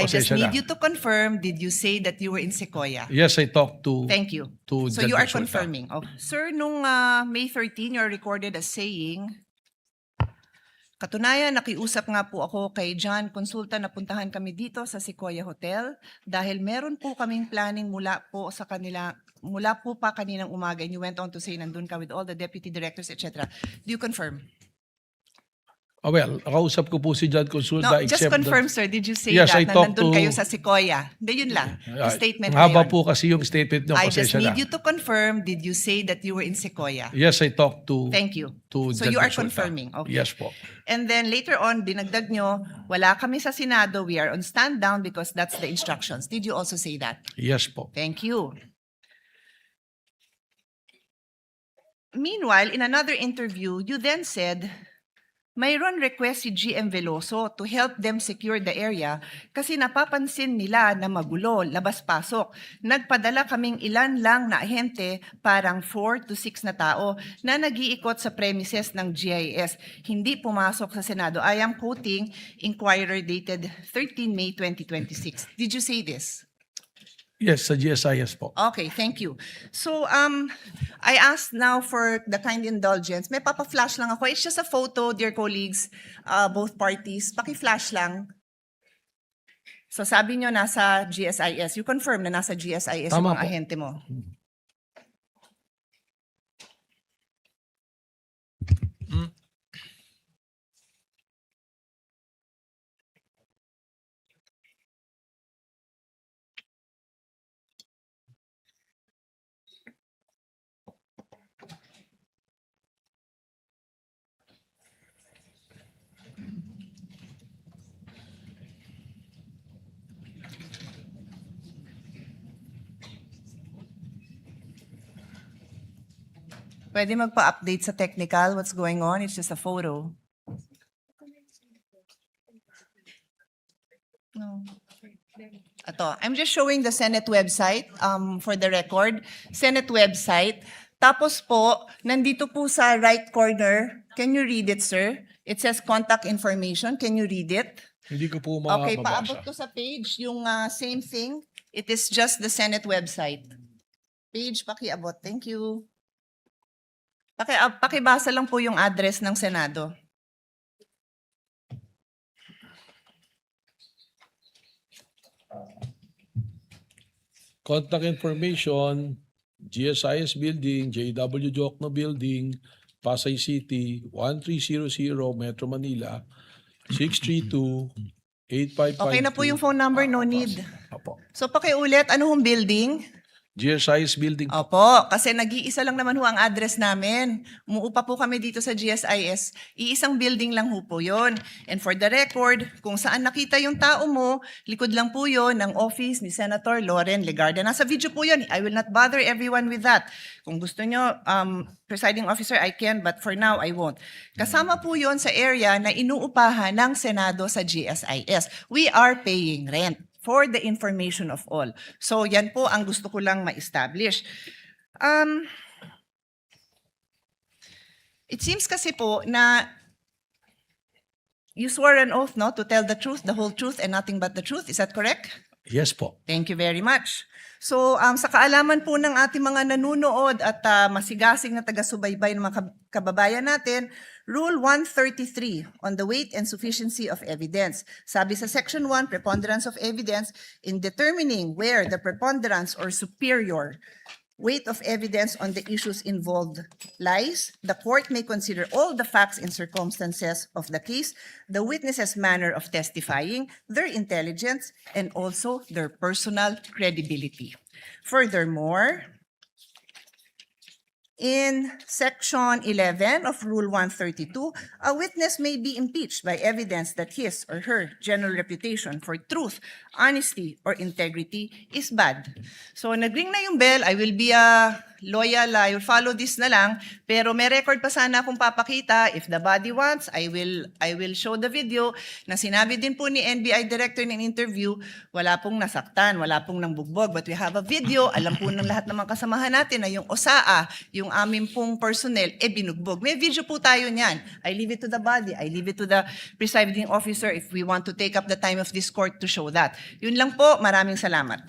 I just pasensya need na. you to confirm, did you say that you were in Sequoia? Yes, I talked to... Thank you. to So Judge you are Consulta. confirming. Okay. Sir, nung May 13, you're recorded as saying, katunayan, nakiusap nga po ako kay John Consulta na puntahan kami dito sa Sequoia Hotel dahil meron po kaming planning mula po pa kaninang umaga, and you went on to say nandun ka with all the deputy directors, etc. Do you confirm? Well, nakausap ko po si Judge Consulta. No, just confirm, sir. Did you say Yes, I that na talked nandun to... kayo sa Sequoia? Hindi, yun lang. Yung statement Ang na haba yun. po kasi yung statement nyo. I just Pasensya need na. you to confirm, did you say that you were in Sequoia? Yes, I talked to... Thank you. to So Judge you are Consulta. confirming. Okay. Yes po. And then later on, dinagdag nyo, wala kami sa Senado, we are on stand down because that's the instructions. Did you also say that? Yes po. Thank you. Meanwhile, in another interview, you then said, mayroon request si GM Veloso to help them secure the area kasi napapansin nila na magulo, labas-pasok. Nagpadala kaming ilan lang na ahente, parang 4 to 6 na tao, na nag-iikot sa premises ng GIS. Hindi pumasok sa Senado. I am quoting Inquirer dated 13 May 2026. Did you say this? Yes, sa GSIS po. Okay, thank you. So, I asked now for the kind indulgence. May papa-flash lang ako. It's just a photo, dear colleagues, both parties. Paki-flash lang. So, sabi nyo nasa GSIS. You confirm na nasa GSIS Tama yung mga po. ahente mo. Pwede magpa-update sa technical what's going on. It's just a photo. No. Ito, I'm just showing the Senate website for the record. Senate website. Tapos po, nandito po sa right corner. Can you read it, sir? It says contact information. Can you read it? Hindi ko po Okay, mabasa. paabot ko sa page yung same thing. It is just the Senate website. Page, pakiabot. Thank you. Pakibasa lang po yung address ng Senado. Contact information, GSIS Building, JW Jokno Building, Pasay City, 1300 Metro Manila, 632-8552. Okay na po yung phone number, no need. Opo. So pakiulit, ano hong building? GSIS Building. Opo, kasi nag-iisa lang naman ho ang address namin. Umuupa po kami dito sa GSIS. Iisang building lang ho po yun. And for the record, kung saan nakita yung tao mo, likod lang po yun ng office ni Senator Loren Legarda. Nasa video po yun. I will not bother everyone with that. Kung gusto nyo, presiding officer, I can, but for now, I won't. Kasama po yun sa area na inuupahan ng Senado sa GSIS. We are paying rent. For the information of all. So yan po ang gusto ko lang ma-establish. It seems kasi po na you swore an oath, no, to tell the truth, the whole truth, and nothing but the truth. Is that correct? Yes po. Thank you very much. So sa kaalaman po ng ating mga nanunood at masigasig na taga-subaybay ng mga kababayan natin, Rule 133 on the weight and sufficiency of evidence. Sabi sa Section 1, preponderance of evidence, in determining where the preponderance or superior weight of evidence on the issues involved lies, the court may consider all the facts and circumstances of the case, the witness's manner of testifying, their intelligence, and also their personal credibility. Furthermore, in Section 11 of Rule 132, a witness may be impeached by evidence that his or her general reputation for truth, honesty, or integrity is bad. So nag-ring na yung bell. I will be loyal, I will follow this na lang. Pero may record pa sana akong papakita. If the body wants, I will show the video na sinabi din po ni NBI Director in an interview, wala pong nasaktan, wala pong nambugbog. But we have a video, alam po ng lahat ng mga kasamahan natin na yung OSAA, yung aming pong personnel, binugbog. May video po tayo niyan. I leave it to the body, I leave it to the presiding officer if we want to take up the time of this court to show that. Yun lang po, maraming salamat.